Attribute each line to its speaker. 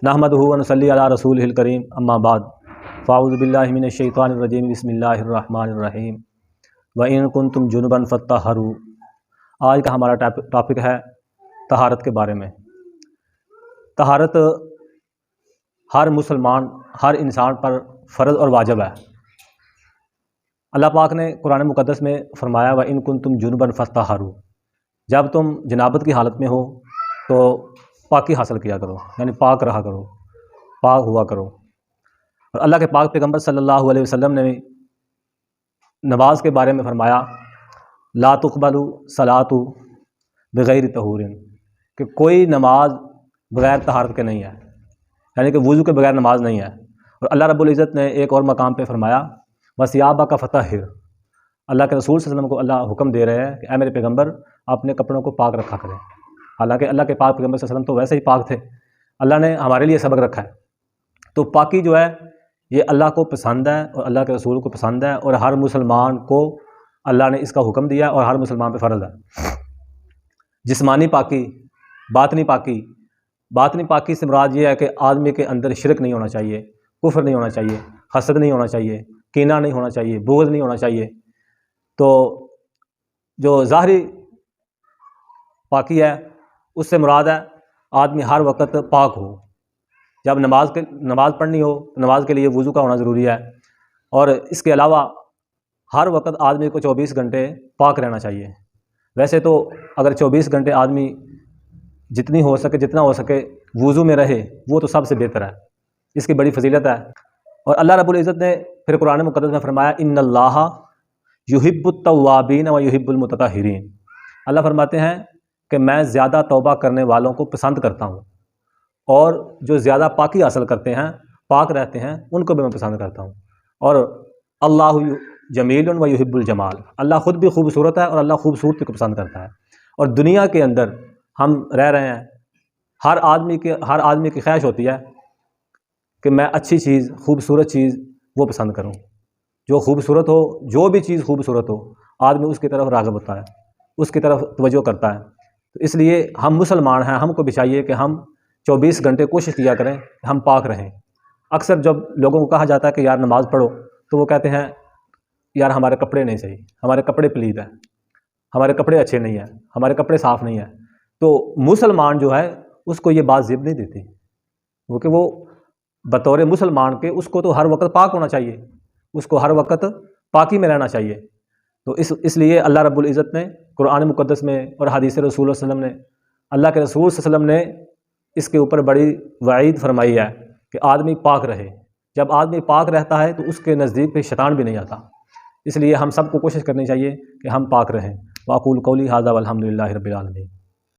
Speaker 1: नहमदुहु व नसल्ली अला रसूलिहिल करीम अम्मा बाद फ़ाऊज़ु बिल्लाहि मिनश शैतानिर रजीम बिस्मिल्लाहिर रहमानिर रहीम व इन कुंतुम जुनुबन फत्तहरू। आज का हमारा टॉपिक है तहारत के बारे में। तहारत हर मुसलमान, हर इंसान पर फ़र्ज़ और वाजिब है। अल्लाह पाक ने कुरान मुक़द्दस में फ़रमाया व इन कुंतुम जुनुबन फत्तहरू, जब तुम जनाबत की हालत में हो तो पाकी हासिल किया करो, यानी पाक रहा करो, पाक हुआ करो। और अल्लाह के पाक पैगम्बर सल्लल्लाहु अलैहि वसल्लम ने नमाज के बारे में फ़रमाया ला तुक़बलु सलातु बिग़ैरि तहूरिन, कि कोई नमाज बग़ैर तहारत के नहीं है, यानी कि वज़ू के बग़ैर नमाज नहीं है। और अल्लाह रब्बुल इज़्ज़त ने एक और मकाम पे फ़रमाया वसियाबा का फ़तहिर, अल्लाह के रसूल सल्लल्लाहु अलैहि वसल्लम को अल्लाह हुक्म दे रहे हैं कि ऐ मेरे पैगम्बर अपने कपड़ों को पाक रखा करें। हालांकि अल्लाह के पाक पैगम्बर सल्लल्लाहु अलैहि वसल्लम तो वैसे ही पाक थे, अल्लाह ने हमारे लिए सबक रखा है। तो पाकी जो है ये अल्लाह को पसंद है और अल्लाह के रसूल को पसंद है, और हर मुसलमान को अल्लाह ने इसका हुक्म दिया और हर मुसलमान पे फ़र्ज़ है। जिस्मानी पाकी, बातनी पाकी। बातनी पाकी से मुराद ये है कि आदमी के अंदर शिरक नहीं होना चाहिए, कुफ्र नहीं होना चाहिए, हसद नहीं होना चाहिए, कीना नहीं होना चाहिए, बुग़्ज़ नहीं होना चाहिए। तो जो ज़ाहरी पाकी है उससे मुराद है आदमी हर वक्त पाक हो। जब नमाज पढ़नी हो तो नमाज के लिए वज़ू का होना ज़रूरी है, और इसके अलावा हर वक्त आदमी को 24 घंटे पाक रहना चाहिए। वैसे तो अगर 24 घंटे आदमी जितना हो सके वज़ू में रहे वो तो सबसे बेहतर है, इसकी बड़ी फजीलत है। और अल्लाह रब्बुल इज़्ज़त ने फिर कुरान मुक़द्दस में फ़रमाया इन्नल्लाहा युहिब्बुत तव्वाबीन व युहिब्बुल मुतत्तहिरीन। अल्लाह फरमाते हैं कि मैं ज़्यादा तौबा करने वालों को पसंद करता हूँ, और जो ज़्यादा पाकी हासिल करते हैं, पाक रहते हैं, उनको भी मैं पसंद करता हूँ। और अल्लाहु जमीलुन व युहिब्बुल जमाल, अल्लाह ख़ुद भी खूबसूरत है और अल्लाह खूबसूरती को पसंद करता है। और दुनिया के अंदर हम रह रहे हैं, हर आदमी की ख्वाहिश होती है कि मैं अच्छी चीज़, खूबसूरत चीज़ वो पसंद करूँ। जो खूबसूरत हो, जो भी चीज़ खूबसूरत हो, आदमी उसकी तरफ राग़िब होता है, उसकी तरफ तवज्जो करता है। तो इसलिए हम मुसलमान हैं, हमको भी चाहिए कि हम 24 घंटे कोशिश किया करें कि हम पाक रहें। अक्सर जब लोगों को कहा जाता है कि यार नमाज़ पढ़ो, तो वो कहते हैं यार हमारे कपड़े नहीं सही, हमारे कपड़े पलीद हैं, हमारे कपड़े अच्छे नहीं हैं, हमारे कपड़े साफ़ नहीं हैं। तो मुसलमान जो है उसको ये बात ज़िब नहीं देती, क्योंकि वो बतौर मुसलमान के उसको तो हर वक्त पाक होना चाहिए, उसको हर वक्त पाकी में रहना चाहिए। तो इसलिए अल्लाह रब्बुल इज़्ज़त ने कुरान मुक़द्दस में और हदीस रसूल सल्लल्लाहु अलैहि वसल्लम ने, अल्लाह के रसूल सल्लल्लाहु अलैहि वसल्लम ने इसके ऊपर बड़ी वईद फरमाई है कि आदमी पाक रहे। जब आदमी पाक रहता है तो उसके नज़दीक पे शैतान भी नहीं आता। इसलिए हम सबको कोशिश करनी चाहिए कि हम पाक रहें। वाक़ूलु क़ौली हाज़ा वल्हम्दुलिल्लाहि रब्बिल आलमीन।